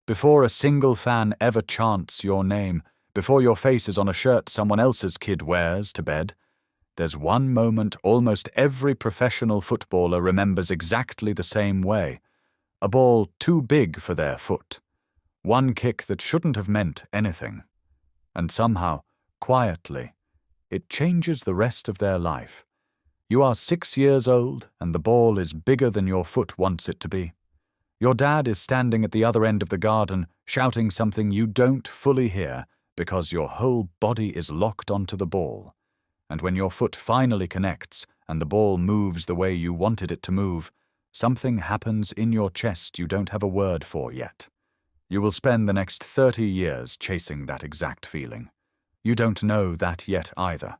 Before a single fan ever chants your name, before your face is on a shirt someone else's kid wears to bed, there's one moment almost every professional footballer remembers exactly the same way. A ball too big for their foot. One kick that shouldn't have meant anything. And somehow, quietly, it changes the rest of their life. You are 6 years old, and the ball is bigger than your foot wants it to be. Your dad is standing at the other end of the garden, shouting something you don't fully hear because your whole body is locked onto the ball. And when your foot finally connects and the ball moves the way you wanted it to move, something happens in your chest you don't have a word for yet. You will spend the next 30 years chasing that exact feeling. You don't know that yet either.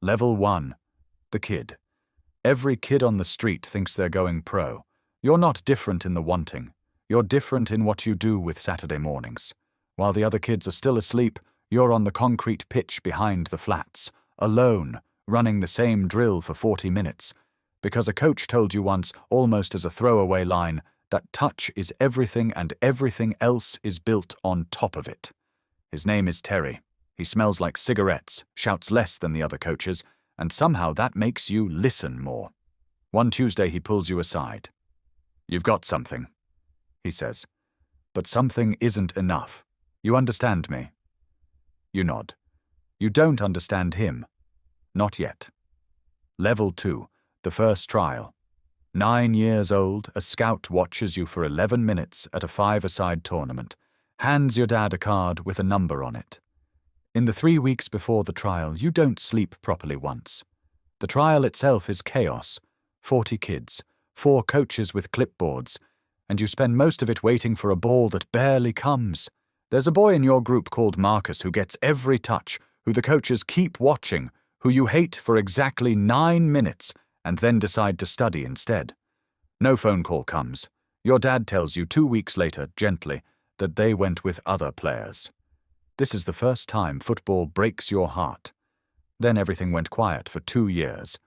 Level 1. The kid. Every kid on the street thinks they're going pro. You're not different in the wanting. You're different in what you do with Saturday mornings. While the other kids are still asleep, you're on the concrete pitch behind the flats, alone, running the same drill for 40 minutes. Because a coach told you once, almost as a throwaway line, that touch is everything and everything else is built on top of it. His name is Terry. He smells like cigarettes, shouts less than the other coaches, and somehow that makes you listen more. One Tuesday he pulls you aside. "You've got something," he says. "But something isn't enough. You understand me?" You nod. You don't understand him. Not yet. Level 2. The first trial. 9 years old, a scout watches you for 11 minutes at a 5-a-side tournament, hands your dad a card with a number on it. In the 3 weeks before the trial, you don't sleep properly once. The trial itself is chaos. 40 kids, 4 coaches with clipboards, and you spend most of it waiting for a ball that barely comes. There's a boy in your group called Marcus who gets every touch, who the coaches keep watching, who you hate for exactly 9 minutes, and then decide to study instead. No phone call comes. Your dad tells you 2 weeks later, gently, that they went with other players. This is the first time football breaks your heart. Then everything went quiet for 2 years.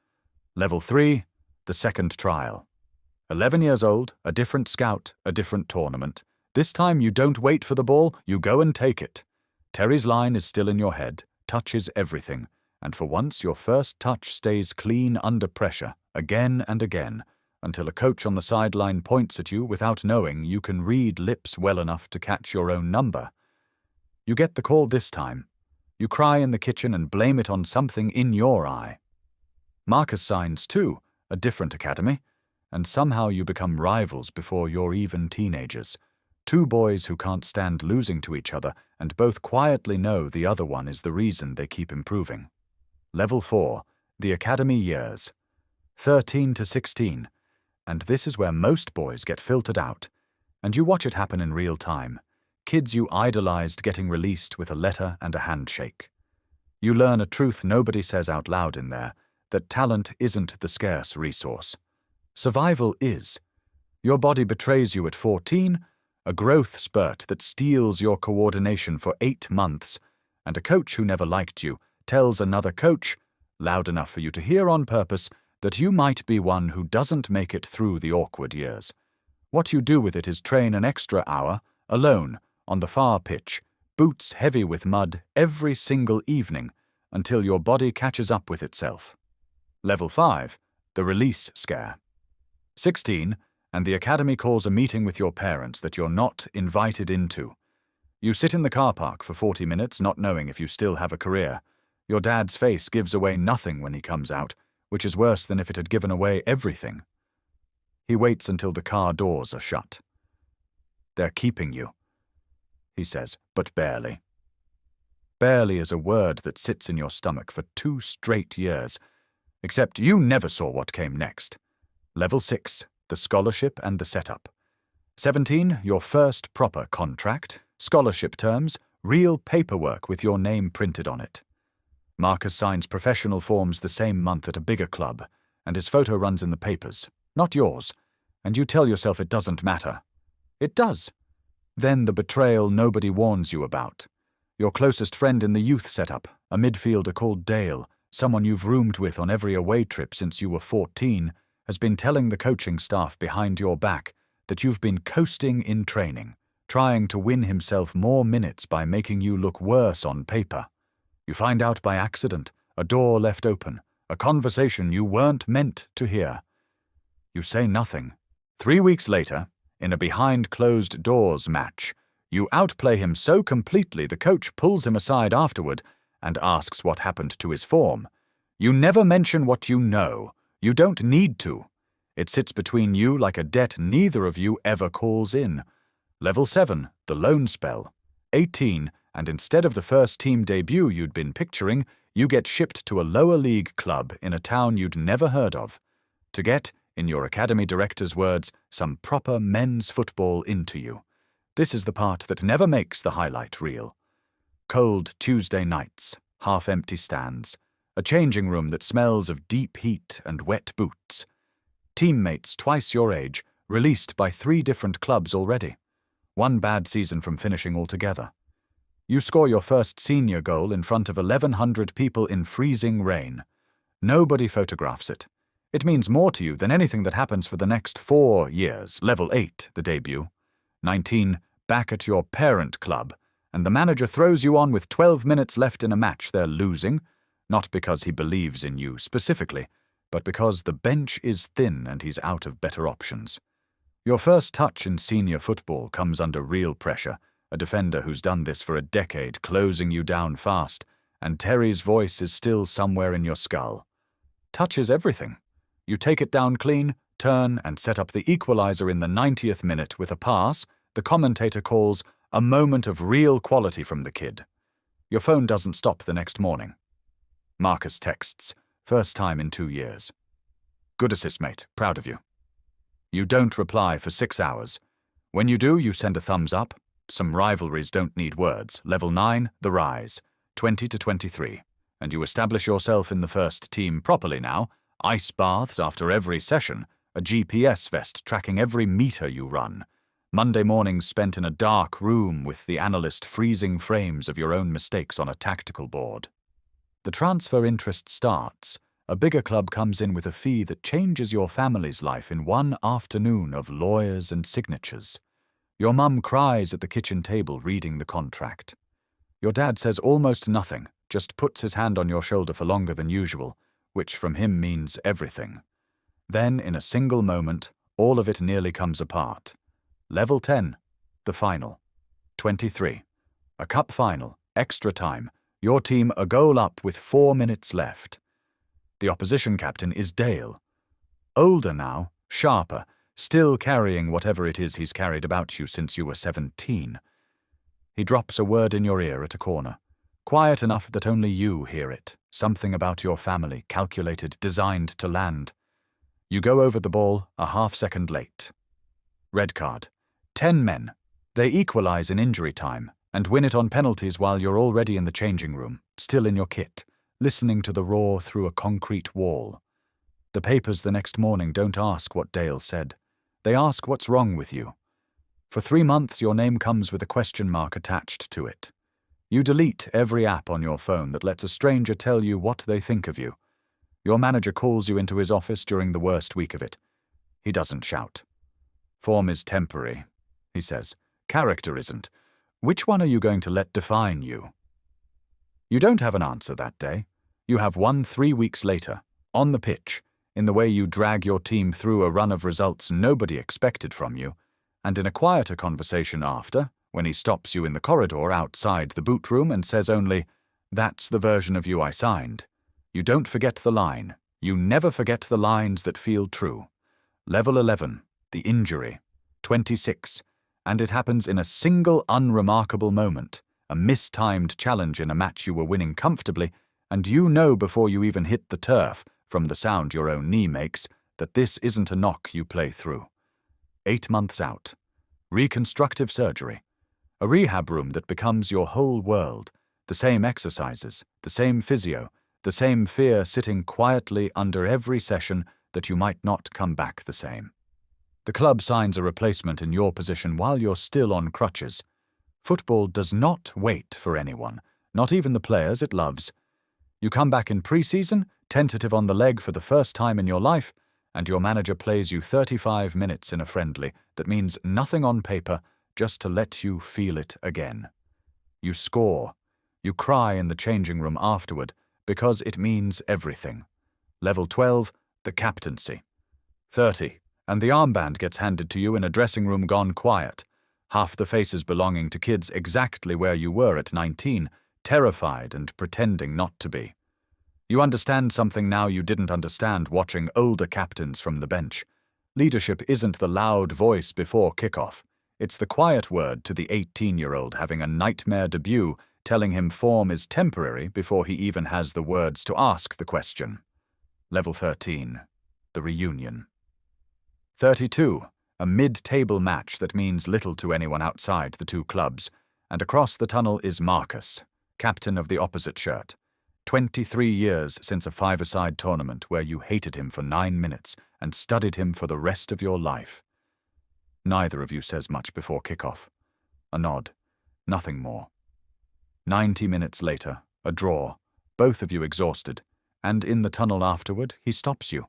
Level 3, the second trial. 11 years old, a different scout, a different tournament. This time you don't wait for the ball, you go and take it. Terry's line is still in your head, touches everything, and for once your first touch stays clean under pressure, again and again, until a coach on the sideline points at you without knowing you can read lips well enough to catch your own number. You get the call this time. You cry in the kitchen and blame it on something in your eye. Marcus signs too, a different academy, and somehow you become rivals before you're even teenagers. 2 boys who can't stand losing to each other and both quietly know the other one is the reason they keep improving. Level 4, the academy years. 13 to 16, and this is where most boys get filtered out, and you watch it happen in real time. Kids you idolized getting released with a letter and a handshake. You learn a truth nobody says out loud in there, that talent isn't the scarce resource. Survival is. Your body betrays you at 14, a growth spurt that steals your coordination for 8 months, and a coach who never liked you tells another coach, loud enough for you to hear on purpose, that you might be one who doesn't make it through the awkward years. What you do with it is train an extra hour, alone, on the far pitch, boots heavy with mud every single evening, until your body catches up with itself. Level 5, the release scare. 16, and the academy calls a meeting with your parents that you're not invited into. You sit in the car park for 40 minutes not knowing if you still have a career. Your dad's face gives away nothing when he comes out, which is worse than if it had given away everything. He waits until the car doors are shut. "They're keeping you," he says, but barely. Barely is a word that sits in your stomach for 2 straight years, except you never saw what came next. Level 6, the scholarship and the setup. 17, your first proper contract, scholarship terms, real paperwork with your name printed on it. Marcus signs professional forms the same month at a bigger club, and his photo runs in the papers, not yours, and you tell yourself it doesn't matter. It does. Then the betrayal nobody warns you about. Your closest friend in the youth setup, a midfielder called Dale, someone you've roomed with on every away trip since you were 14, has been telling the coaching staff behind your back that you've been coasting in training, trying to win himself more minutes by making you look worse on paper. You find out by accident, a door left open, a conversation you weren't meant to hear. You say nothing. 3 weeks later, in a behind-closed-doors match, you outplay him so completely the coach pulls him aside afterward and asks what happened to his form. You never mention what you know. You don't need to. It sits between you like a debt neither of you ever calls in. Level 7, the loan spell. 18, and instead of the first team debut you'd been picturing, you get shipped to a lower league club in a town you'd never heard of. To get, in your academy director's words, some proper men's football into you. This is the part that never makes the highlight reel. Cold Tuesday nights, half-empty stands, a changing room that smells of deep heat and wet boots. Teammates twice your age, released by 3 different clubs already. 1 bad season from finishing altogether. You score your first senior goal in front of 1,100 people in freezing rain. Nobody photographs it. It means more to you than anything that happens for the next 4 years. Level 8, the debut. 19, back at your parent club, and the manager throws you on with 12 minutes left in a match they're losing, not because he believes in you specifically, but because the bench is thin and he's out of better options. Your first touch in senior football comes under real pressure, a defender who's done this for a decade closing you down fast, and Terry's voice is still somewhere in your skull. Touch is everything. You take it down clean, turn and set up the equalizer in the 90th minute with a pass the commentator calls a moment of real quality from the kid. Your phone doesn't stop the next morning. Marcus texts, first time in 2 years. Good assist, mate, proud of you. You don't reply for 6 hours. When you do, you send a thumbs up. Some rivalries don't need words. Level 9, the rise, 20 to 23. And you establish yourself in the first team properly now. Ice baths after every session, a GPS vest tracking every meter you run. Monday mornings spent in a dark room with the analyst freezing frames of your own mistakes on a tactical board. The transfer interest starts. A bigger club comes in with a fee that changes your family's life in 1 afternoon of lawyers and signatures. Your mum cries at the kitchen table reading the contract. Your dad says almost nothing, just puts his hand on your shoulder for longer than usual, which from him means everything. Then, in a single moment, all of it nearly comes apart. Level 10, the final. 23. A cup final, extra time, your team a goal up with 4 minutes left. The opposition captain is Dale. Older now, sharper, still carrying whatever it is he's carried about you since you were 17. He drops a word in your ear at a corner, quiet enough that only you hear it, something about your family, calculated, designed to land. You go over the ball a half-second late. Red card. 10 men. They equalize in injury time and win it on penalties while you're already in the changing room, still in your kit, listening to the roar through a concrete wall. The papers the next morning don't ask what Dale said. They ask what's wrong with you. For 3 months your name comes with a question mark attached to it. You delete every app on your phone that lets a stranger tell you what they think of you. Your manager calls you into his office during the worst week of it. He doesn't shout. Form is temporary, he says. Character isn't. Which one are you going to let define you? You don't have an answer that day. You have one 3 weeks later, on the pitch, in the way you drag your team through a run of results nobody expected from you, and in a quieter conversation after, when he stops you in the corridor outside the boot room and says only, "That's the version of you I signed." You don't forget the line. You never forget the lines that feel true. Level 11, the injury. 26, and it happens in a single unremarkable moment, a mistimed challenge in a match you were winning comfortably, and you know before you even hit the turf, from the sound your own knee makes, that this isn't a knock you play through. 8 months out. Reconstructive surgery. A rehab room that becomes your whole world. The same exercises, the same physio, the same fear sitting quietly under every session that you might not come back the same. The club signs a replacement in your position while you're still on crutches. Football does not wait for anyone, not even the players it loves. You come back in pre-season, tentative on the leg for the first time in your life, and your manager plays you 35 minutes in a friendly that means nothing on paper, just to let you feel it again. You score. You cry in the changing room afterward because it means everything. Level 12, the captaincy. 30, and the armband gets handed to you in a dressing room gone quiet. Half the faces belonging to kids exactly where you were at 19, terrified and pretending not to be. You understand something now you didn't understand watching older captains from the bench. Leadership isn't the loud voice before kickoff. It's the quiet word to the 18-year-old having a nightmare debut, telling him form is temporary before he even has the words to ask the question. Level 13, the reunion. 32, a mid-table match that means little to anyone outside the two clubs, and across the tunnel is Marcus, captain of the opposite shirt. 23 years since a five-a-side tournament where you hated him for 9 minutes and studied him for the rest of your life. Neither of you says much before kickoff. A nod. Nothing more. 90 minutes later, a draw, both of you exhausted, and in the tunnel afterward, he stops you.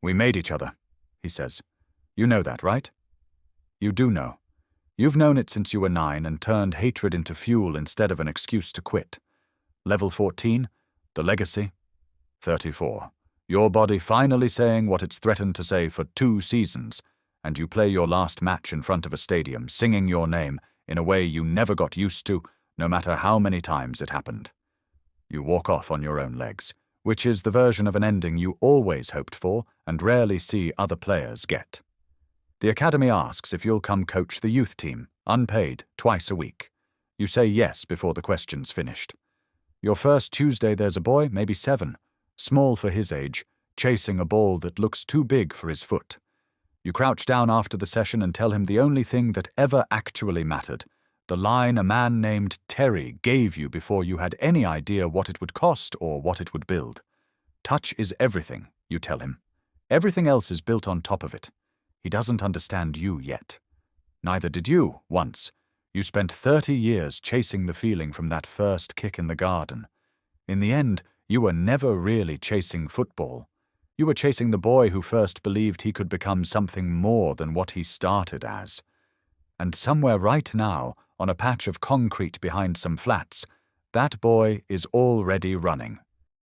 "We made each other," he says. "You know that, right?" You do know. You've known it since you were 9 and turned hatred into fuel instead of an excuse to quit. Level 14, the legacy. 34, your body finally saying what it's threatened to say for 2 seasons, and you play your last match in front of a stadium, singing your name in a way you never got used to, no matter how many times it happened. You walk off on your own legs, which is the version of an ending you always hoped for and rarely see other players get. The academy asks if you'll come coach the youth team, unpaid, twice a week. You say yes before the question's finished. Your first Tuesday there's a boy, maybe 7, small for his age, chasing a ball that looks too big for his foot. You crouch down after the session and tell him the only thing that ever actually mattered, the line a man named Terry gave you before you had any idea what it would cost or what it would build. Touch is everything, you tell him. Everything else is built on top of it. He doesn't understand you yet. Neither did you, once. You spent 30 years chasing the feeling from that first kick in the garden. In the end, you were never really chasing football. You were chasing the boy who first believed he could become something more than what he started as. And somewhere right now, on a patch of concrete behind some flats, that boy is already running.